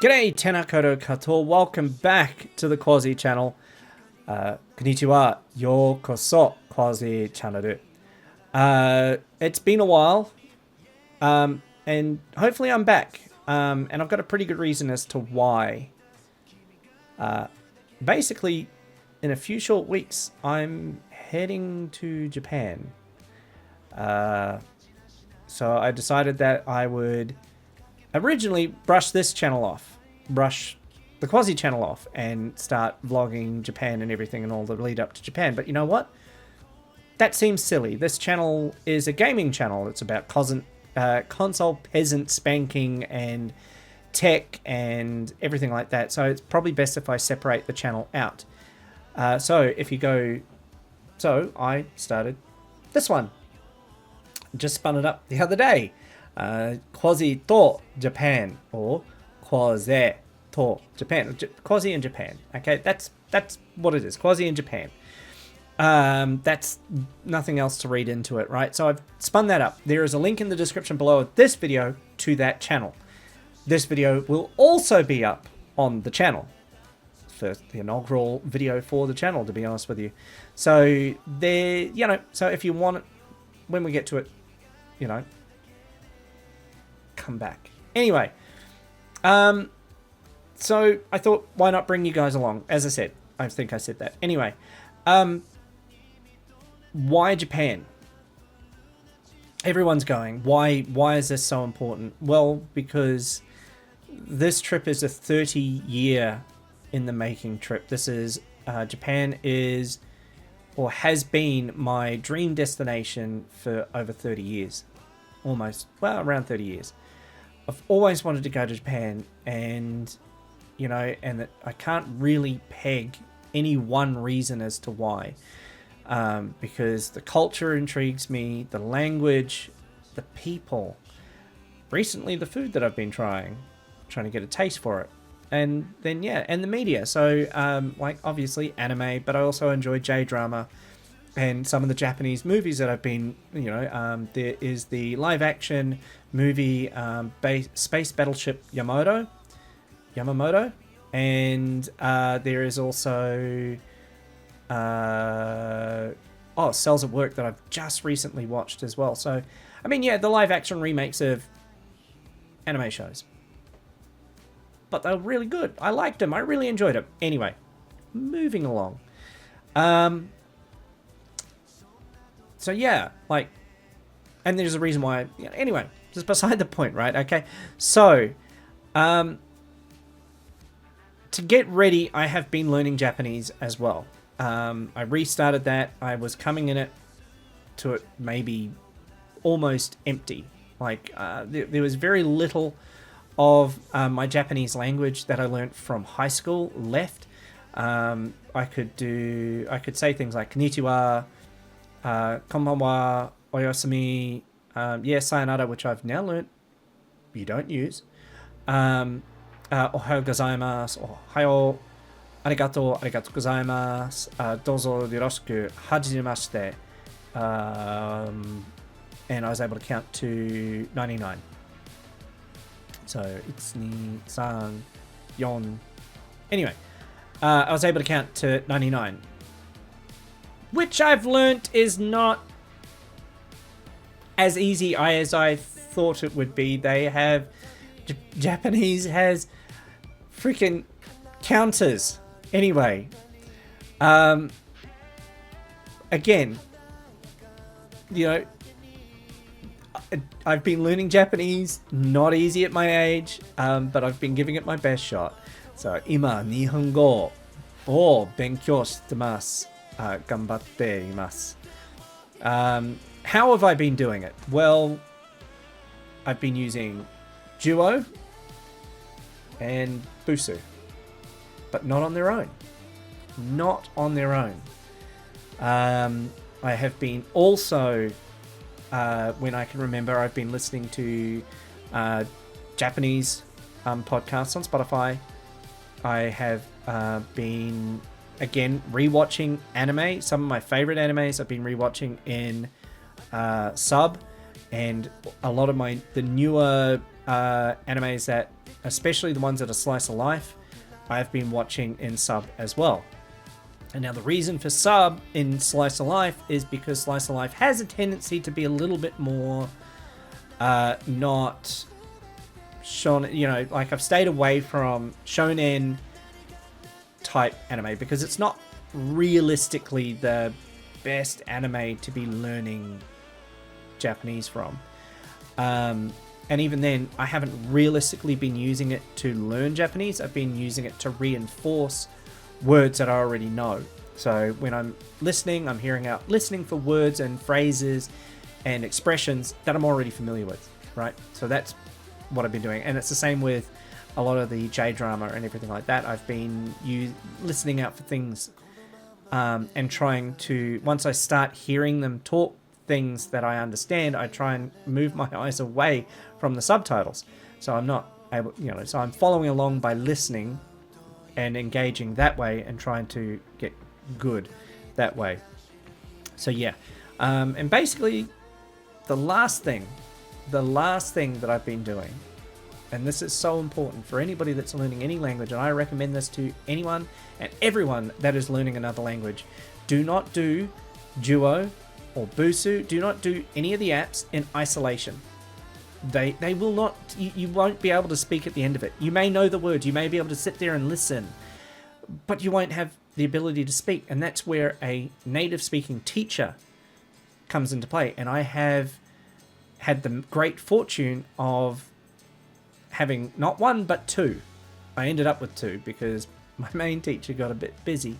G'day, tēnā koutou katoa. Welcome back to the Quasi channel. Konnichiwa, yokoso, Quasi channel. It's been a while, and hopefully I'm back. And I've got a pretty good reason as to why. Basically, in a few short weeks, I'm heading to Japan. So I decided that I would originally brush this channel off, brush the Quasi channel off, and start vlogging Japan and everything and all the lead up to Japan. But you know what? That seems silly. This channel is a gaming channel. It's about console peasant spanking and tech and everything like that. So it's probably best if I separate the channel out. So I started this one. Just spun it up the other day. Quasi to Japan, or Quasi to Japan. Quasi in Japan. Okay, that's what it is. Quasi in Japan. That's nothing else to read into it, right? So I've spun that up. There is a link in the description below of this video to that channel. This video will also be up on the channel. The inaugural video for the channel, to be honest with you. So there, so if you want it, when we get to it, come back. Anyway, so I thought, why not bring you guys along? As I said, I think I said that. Anyway, why Japan? Everyone's going, why is this so important? Well, because this trip is a 30-year in the making trip. This is, Japan is, or has been, my dream destination for over 30 years. Almost, well, around 30 years. I've always wanted to go to Japan, and, and that I can't really peg any one reason as to why. Because the culture intrigues me, the language, the people. Recently, the food that I've been trying to get a taste for it. And then, and the media. So, obviously anime, but I also enjoy J-drama and some of the Japanese movies that I've been, there is the live action movie, Space Battleship Yamamoto. And, there is also, Cells at Work that I've just recently watched as well. So, the live action remakes of anime shows. But they were really good. I liked them. I really enjoyed them. Anyway, moving along. And there's a reason why. Anyway, just beside the point, right? Okay. So, to get ready, I have been learning Japanese as well. I restarted that. I was coming in to it maybe almost empty. There was very little of my Japanese language that I learnt from high school left. I could say things like konnichiwa, konbanwa, oyasumi, sayonara, which I've now learnt you don't use. Ohayo gozaimasu, ohayo, arigato gozaimasu, dozo yoroshiku, hajimemashite. And I was able to count to 99. So, 1, 2, 3, 4. Anyway, I was able to count to 99. Which I've learnt is not as easy as I thought it would be. They have... Japanese has freaking counters. Anyway. Again, I've been learning Japanese, not easy at my age, but I've been giving it my best shot. So, ima Nihongo o benkyou shitemasu. Ganbatte imasu. How have I been doing it? Well, I've been using Duo and Busuu, but not on their own. Not on their own. I have been also... when I can remember, I've been listening to Japanese podcasts on Spotify. I have been, again, rewatching anime. Some of my favorite animes I've been rewatching in sub, and a lot of the newer animes that, especially the ones that are slice of life, I've been watching in sub as well. And now the reason for sub in slice of life is because slice of life has a tendency to be a little bit more not shonen, you know, like I've stayed away from shonen type anime because it's not realistically the best anime to be learning Japanese from. And even then, I haven't realistically been using it to learn Japanese. I've been using it to reinforce words that I already know. So when I'm listening, I'm listening for words and phrases and expressions that I'm already familiar with, right? So that's what I've been doing. And it's the same with a lot of the J-drama and everything like that. I've been listening out for things and trying to, once I start hearing them talk things that I understand, I try and move my eyes away from the subtitles. So I'm not able, you know, so I'm following along by listening and engaging that way and trying to get good that way. So yeah. And basically the last thing that I've been doing, and this is so important for anybody that's learning any language, and I recommend this to anyone and everyone that is learning another language. Do not do Duo or Busuu. Do not do any of the apps in isolation. They will not, you won't be able to speak at the end of it. You may know the words, you may be able to sit there and listen, but you won't have the ability to speak. And that's where a native speaking teacher comes into play. And I have had the great fortune of having not one, but two. I ended up with two because my main teacher got a bit busy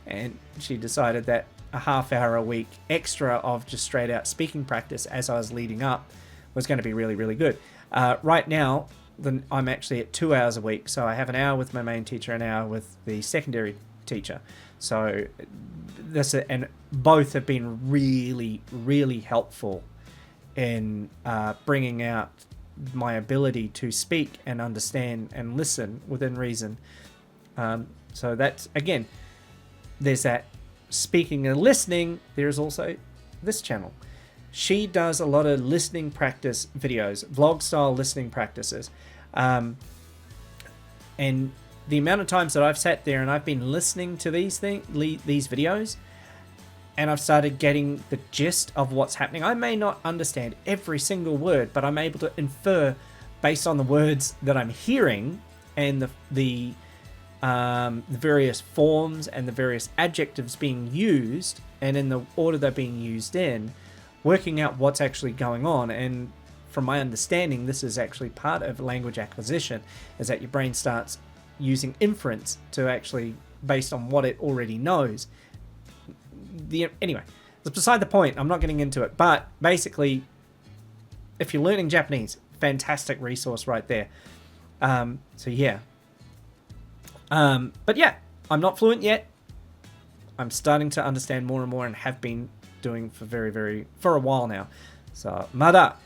and she decided that a half hour a week extra of just straight out speaking practice as I was leading up was going to be really, really good. Right now, I'm actually at 2 hours a week. So I have an hour with my main teacher, an hour with the secondary teacher. So and both have been really, really helpful in bringing out my ability to speak and understand and listen within reason. So that's, again, there's that speaking and listening. There's also this channel. She does a lot of listening practice videos, vlog style listening practices. And the amount of times that I've sat there and I've been listening to these videos, and I've started getting the gist of what's happening. I may not understand every single word, but I'm able to infer based on the words that I'm hearing and the various forms and the various adjectives being used and in the order they're being used in, working out what's actually going on. And from my understanding, this is actually part of language acquisition, is that your brain starts using inference to actually, based on what it already knows. Anyway, it's beside the point. I'm not getting into it. But basically, if you're learning Japanese, fantastic resource right there. So yeah. But yeah, I'm not fluent yet. I'm starting to understand more and more and have been doing for a while now. So, まだ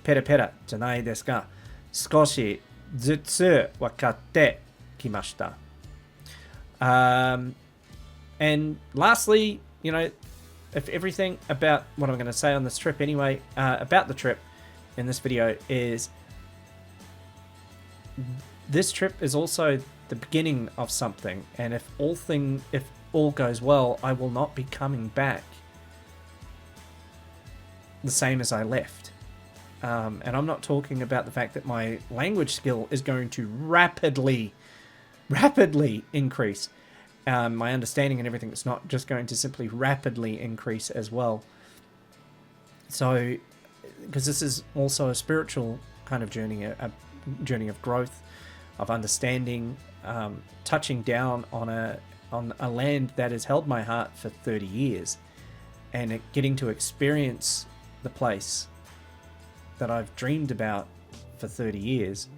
ペラペラじゃないですが、少しずつ分かってきました。And lastly, you know, if everything about what I'm going to say on this trip anyway, about the trip in this video is, this trip is also the beginning of something, and if all goes well, I will not be coming back the same as I left. And I'm not talking about the fact that my language skill is going to rapidly increase. My understanding and everything, it's not just going to simply rapidly increase as well. So, because this is also a spiritual kind of journey, a journey of growth, of understanding, touching down on a land that has held my heart for 30 years, and getting to experience the place that I've dreamed about for 30 years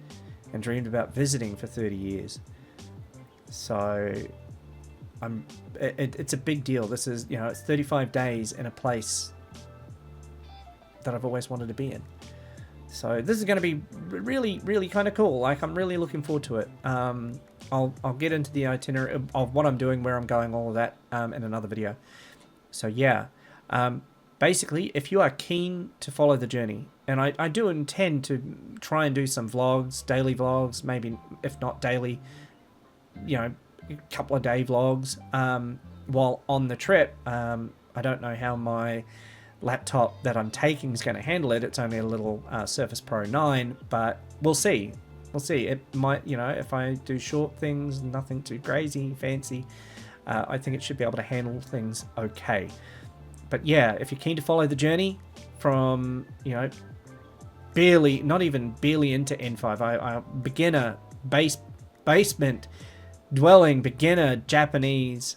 and dreamed about visiting for 30 years. So it's a big deal. This is, you know, it's 35 days in a place that I've always wanted to be in. So this is going to be really, really kind of cool. Like, I'm really looking forward to it. I'll get into the itinerary of what I'm doing, where I'm going, all of that in another video. So yeah. basically, if you are keen to follow the journey, and I do intend to try and do some vlogs, daily vlogs, maybe if not daily, a couple of day vlogs while on the trip. I don't know how my laptop that I'm taking is going to handle it. It's only a little Surface Pro 9, but we'll see. We'll see. It might, if I do short things, nothing too crazy, fancy, I think it should be able to handle things okay. But yeah, if you're keen to follow the journey from, not even barely into N5, I beginner, basement, dwelling, beginner, Japanese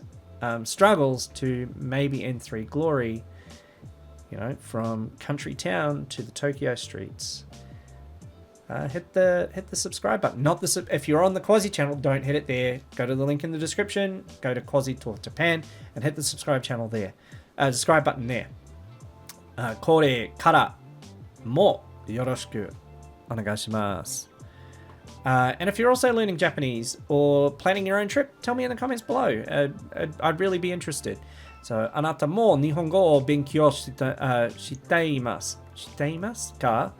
struggles to maybe N3 glory, from country town to the Tokyo streets. Hit the subscribe button. If you're on the Quasi channel, don't hit it there. Go to the link in the description. Go to Quasi Talk Japan and hit the subscribe channel there. Subscribe button there. Kore kara mo yoroshiku onegaishimasu. And if you're also learning Japanese or planning your own trip, tell me in the comments below. I'd really be interested. So, あなたも日本語を勉強しています。していますか？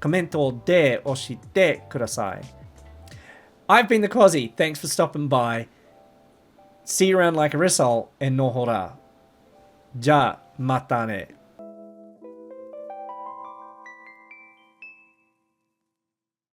コメントで教えてください. I've been the Quasi. Thanks for stopping by. See you around like a risol in Nohora. じゃあ、またね。